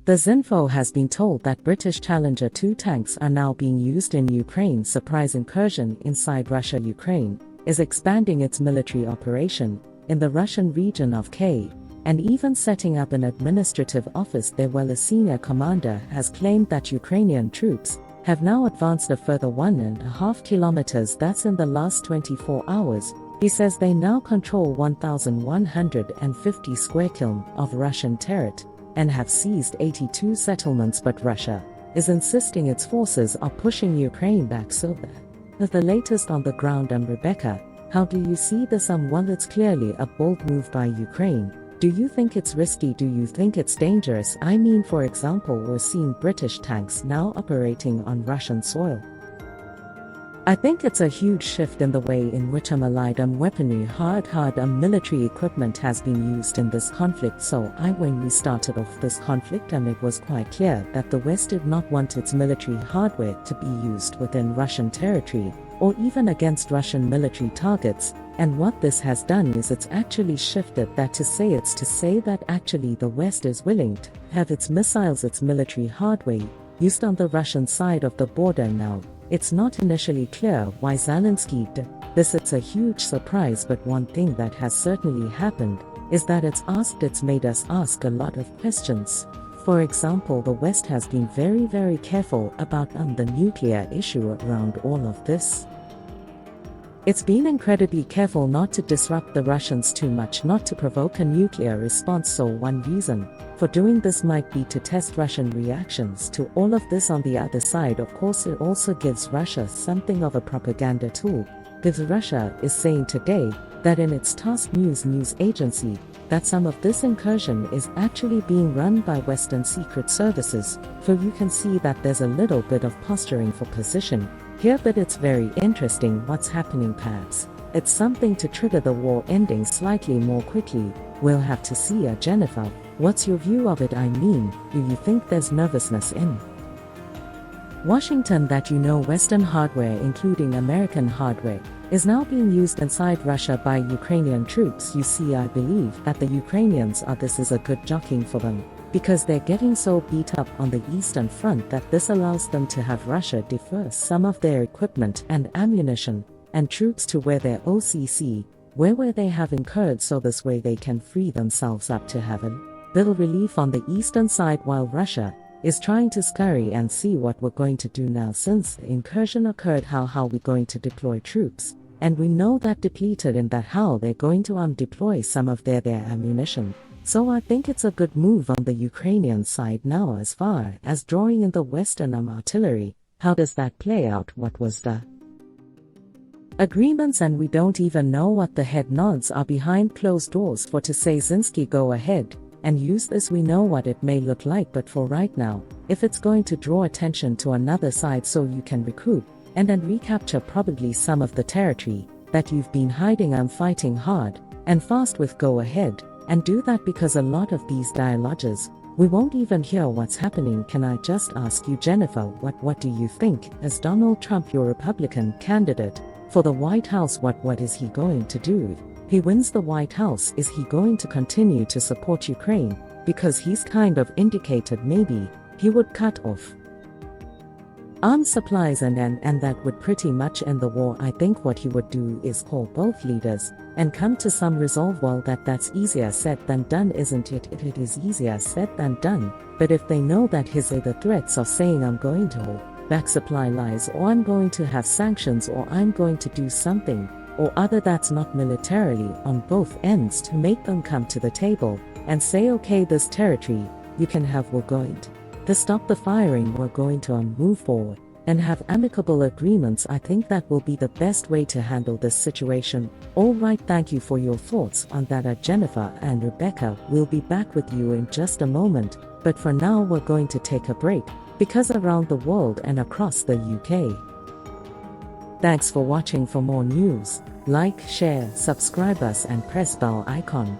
The Zinfo has been told that British Challenger 2 tanks are now being used in Ukraine. Surprise incursion inside Russia. Ukraine is expanding its military operation in the Russian region of Kiev, and even setting up an administrative office there, while a senior commander has claimed that Ukrainian troops have now advanced a further 1.5 kilometers. That's in the last 24 hours. He says they now control 1,150 square kilometers of Russian territory and have seized 82 settlements, but Russia is insisting its forces are pushing Ukraine back. So that's the latest on the ground. Rebecca, how do you see this? Well, it's clearly a bold move by Ukraine. Do you think it's risky? Do you think it's dangerous? I mean, for example, we're seeing British tanks now operating on Russian soil. I think it's a huge shift in the way in which allied weaponry, hard military equipment has been used in this conflict. So when we started off this conflict, it was quite clear that the West did not want its military hardware to be used within Russian territory or even against Russian military targets. And what this has done is it's actually shifted that to say that actually the West is willing to have its missiles, its military hardware used on the Russian side of the border now. It's not initially clear why Zelensky did this. It's a huge surprise, but one thing that has certainly happened is that it's made us ask a lot of questions. For example, the West has been very careful about the nuclear issue around all of this. It's been incredibly careful not to disrupt the Russians too much, not to provoke a nuclear response. So one reason for doing this might be to test Russian reactions to all of this. On the other side, of course, it also gives Russia something of a propaganda tool, because Russia is saying today that in its TASS news agency that some of this incursion is actually being run by Western secret services. So you can see that there's a little bit of posturing for position here, but it's very interesting what's happening. Perhaps it's something to trigger the war ending slightly more quickly. We'll have to see. Jennifer, what's your view of it? I mean, do you think there's nervousness in Washington that Western hardware, including American hardware, is now being used inside Russia by Ukrainian troops? You see, I believe that the Ukrainians this is a good jockeying for them, because they're getting so beat up on the Eastern Front that this allows them to have Russia defer some of their equipment and ammunition and troops to where their OCC, where they have incurred, so this way they can free themselves up to have a little relief on the eastern side, while Russia is trying to scurry and see what we're going to do now since the incursion occurred. How we're going to deploy troops, and we know that depleted in that how they're going to deploy some of their ammunition. So I think it's a good move on the Ukrainian side now. As far as drawing in the Western artillery, how does that play out? What was the agreements? And we don't even know what the head nods are behind closed doors for to say Zelensky go ahead and use this. We know what it may look like, but for right now, if it's going to draw attention to another side so you can recoup and then recapture probably some of the territory that you've been hiding, fighting hard and fast with, go ahead and do that, because a lot of these dialogues we won't even hear what's happening. Can I just ask you, Jennifer, what do you think? As Donald Trump, your Republican candidate for the White House, what is he going to do if he wins the White House? Is he going to continue to support Ukraine? Because he's kind of indicated maybe he would cut off arms supplies and that would pretty much end the war. I think what he would do is call both leaders and come to some resolve. Well, that's easier said than done, isn't it? It is easier said than done. But if they know that his either threats of saying I'm going to hold back supply lines, or I'm going to have sanctions, or I'm going to do something or other that's not militarily on both ends, to make them come to the table and say, okay, this territory you can have, we're going to stop the firing, we're going to move forward and have amicable agreements. I think that will be the best way to handle this situation. All right, thank you for your thoughts on that, Jennifer and Rebecca. We'll be back with you in just a moment, but for now we're going to take a break, because around the world and across the UK. Thanks for watching. For more news, like, share, subscribe us and press bell icon.